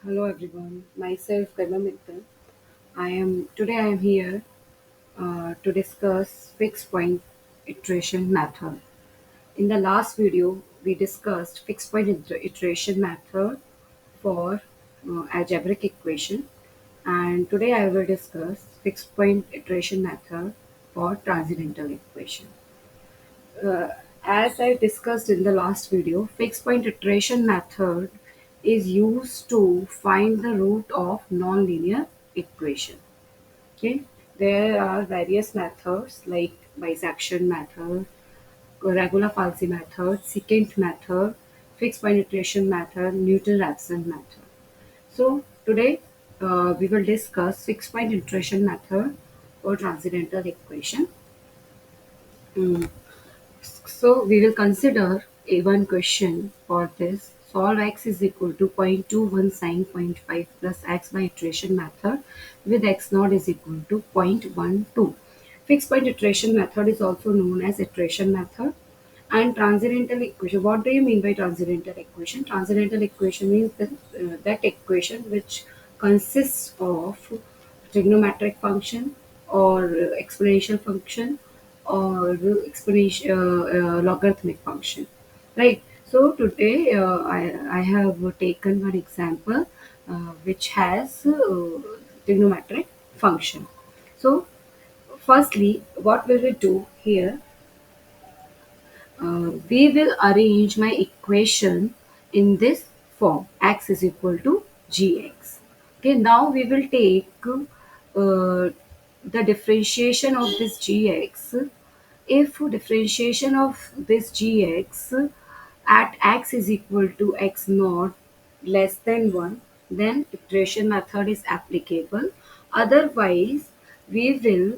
Hello everyone, myself Karma Mittal. I am here to discuss fixed point iteration method. In the last video, we discussed fixed point iteration method for algebraic equation, and today I will discuss fixed point iteration method for transcendental equation. Uh, as I discussed in the last video, fixed point iteration method is used to find the root of nonlinear equation. Okay, there are various methods like bisection method, regular falsi method, secant method, fixed point iteration method, Newton-Raphson method. So today we will discuss fixed point iteration method for transcendental equation. Mm. So we will consider a one question for this. Solve x is equal to 0.21 sine point 0.5 plus x by iteration method with x naught is equal to 0.12. Fixed point iteration method is also known as iteration method. And transcendental equation. What do you mean by transcendental equation? Transcendental equation means that equation which consists of trigonometric function or exponential function or exponential logarithmic function, right? So today I have taken one example which has trigonometric function. So firstly, what will we do here? We will arrange my equation in this form: x is equal to gx. Okay, now we will take the differentiation of this gx. If differentiation of this gx at x is equal to x naught less than 1, then iteration method is applicable. Otherwise, we will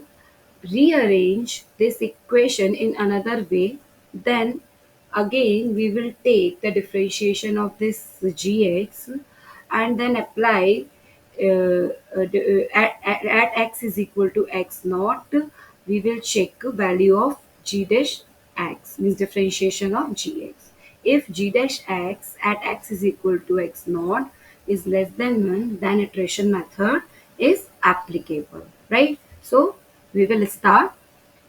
rearrange this equation in another way. Then again we will take the differentiation of this gx and then apply at x is equal to x naught, we will check value of g dash x, means differentiation of gx. If g dash x at x is equal to x naught is less than 1, then iteration method is applicable, right? So we will start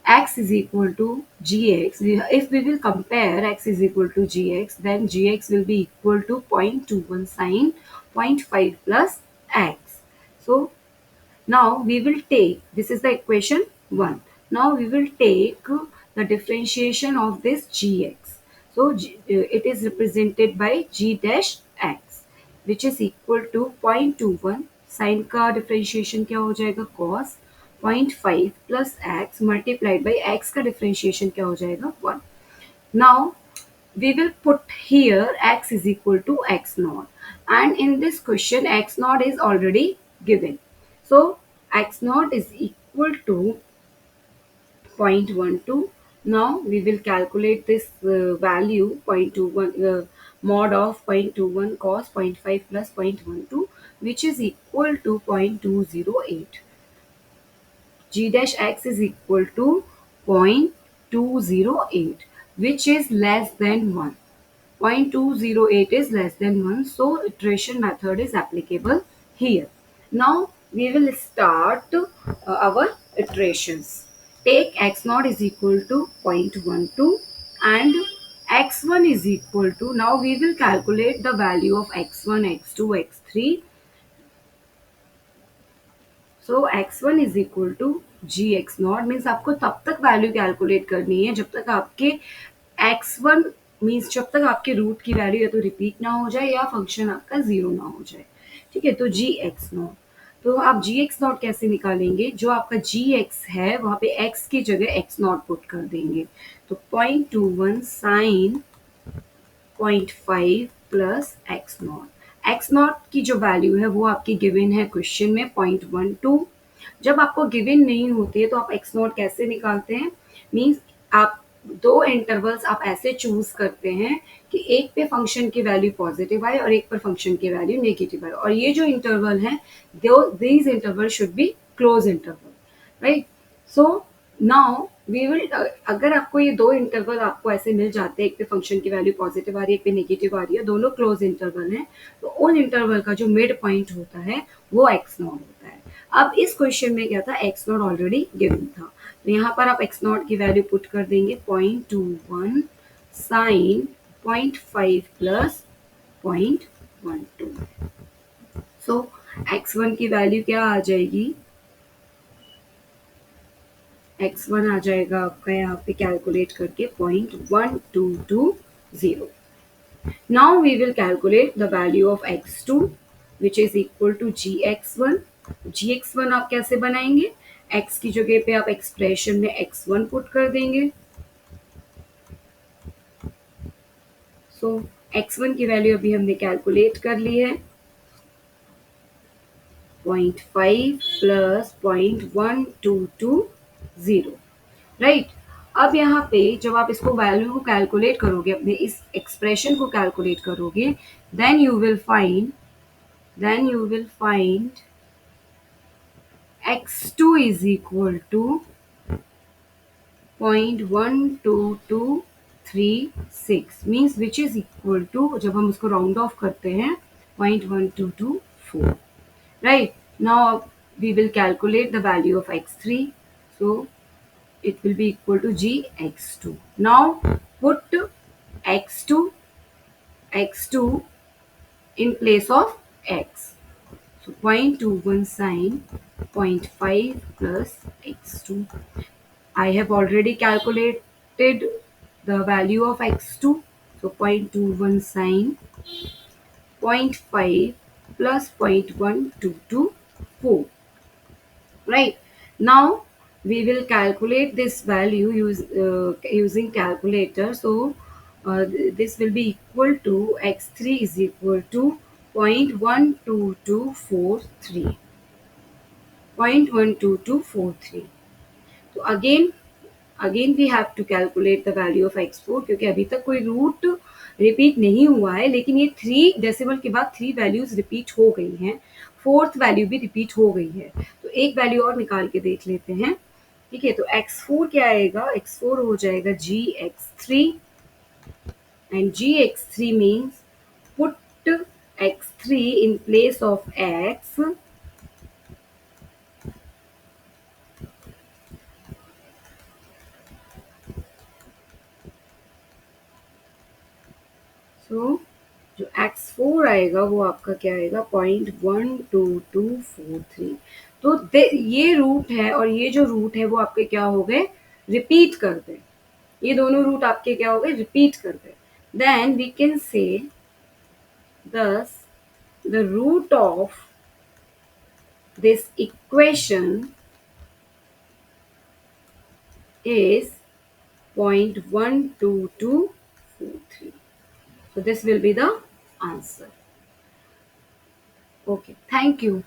x is equal to gx. If we will compare x is equal to gx, then gx will be equal to 0.21 sine zero point 0.5 plus x. So now we will take, this is the equation 1. Now we will take the differentiation of this gx. So it is represented by g dash x, which is equal to 0.21. Sign का differentiation क्या हो जाएगा? cos 0.5 plus x multiplied by x का differentiation क्या हो जाएगा? 1. Now we will put here x is equal to x naught, and in this question x naught is already given. So x naught is equal to 0.12. Now we will calculate this value 0.21 mod of 0.21 cos 0.5 plus 0.12, which is equal to 0.208. G dash x is equal to 0.208, which is less than 1. 0.208 is less than 1, so iteration method is applicable here. Now we will start our iterations. Take x naught is equal to 0.12 and x1 is equal to, now we will calculate the value of x1, x2, x3. So x1 is equal to g x naught, means आपको तब तक value calculate करनी है जब तक आपके x1 means जब तक आपके रूट की वैल्यू या तो रिपीट ना हो जाए या फंक्शन आपका जीरो ना हो जाए. ठीक है, तो जी एक्स नॉट, तो आप जी एक्स नॉट कैसे निकालेंगे? जो आपका जी एक्स है वहां पे एक्स की जगह एक्स नॉट पुट कर देंगे. तो 0.21 sine 0.5 plus x naught. X naught की जो वैल्यू है वो आपकी गिवन है क्वेश्चन में 0.12. जब आपको गिवन नहीं होती है तो आप एक्स नॉट कैसे निकालते हैं? मीन्स आप दो इंटरवल्स आप ऐसे चूज करते हैं कि एक पे फंक्शन की वैल्यू पॉजिटिव आए और एक पर फंक्शन की वैल्यू नेगेटिव आए, और ये जो इंटरवल है these interval should be close interval, right? So now we will, अगर आपको ये दो इंटरवल आपको ऐसे मिल जाते हैं, एक पे फंक्शन की वैल्यू पॉजिटिव आ रही है, एक पे नेगेटिव आ रही है, दोनों क्लोज इंटरवल हैं, तो उन इंटरवल का जो मिड पॉइंट होता है वो एक्स नॉट होता है। अब इस क्वेश्चन में क्या था, एक्स नॉट ऑलरेडी गिवन था, तो यहाँ पर आप एक्स नॉट की वैल्यू पुट कर देंगे 0.21 साइन 0.5 प्लस 0.12। सो x1 की वैल्यू क्या आ जाएगी, x1 आ जाएगा आपका यहाँ पे कैलकुलेट करके 0.1220। Now we will calculate the value of x2 which is equal to gx1। gx1 आप कैसे बनाएंगे, x की जगह पे आप एक्सप्रेशन में x1 पुट कर देंगे। सो x1 की वैल्यू अभी हमने कैलकुलेट कर ली है, 0.5 प्लस 0.1220, राइट। अब यहाँ पे जब आप इसको वैल्यू को कैलकुलेट करोगे, अपने इस एक्सप्रेशन को कैलकुलेट करोगे, then you will find x2 is equal to 0.12236 means which is equal to, जब हम उसको राउंड ऑफ करते हैं, 0.1224, right? Now we will calculate the value of x3. So it will be equal to gx2. Now put x2 in place of x. So 0.21 sine 0.5 plus x2. I have already calculated the value of x2. So 0.21 sine 0.5 plus 0.1224, right? Now we will calculate this value using calculator. So this will be equal to x3 is equal to 0.12243, 0.12243. तो again we have to calculate the value of x4, क्योंकि अभी तक कोई root repeat नहीं हुआ है, लेकिन ये 3 डेसिमल के बाद 3 वैल्यूज रिपीट हो गई हैं, फोर्थ वैल्यू भी रिपीट हो गई है, तो एक वैल्यू और निकाल के देख लेते हैं। ठीक है, तो x4 क्या आएगा, x4 हो जाएगा gx3, and gx3 means put x3 in place of x। सो जो x4 आएगा वो आपका क्या आएगा, 0.12243। तो ये रूट है और ये जो रूट है वो आपके क्या हो गए, रिपीट कर गए, ये दोनों रूट आपके क्या हो गए, रिपीट कर गए। Then we can say thus the root of this equation is 0.12243. So this will be the answer. Okay, thank you.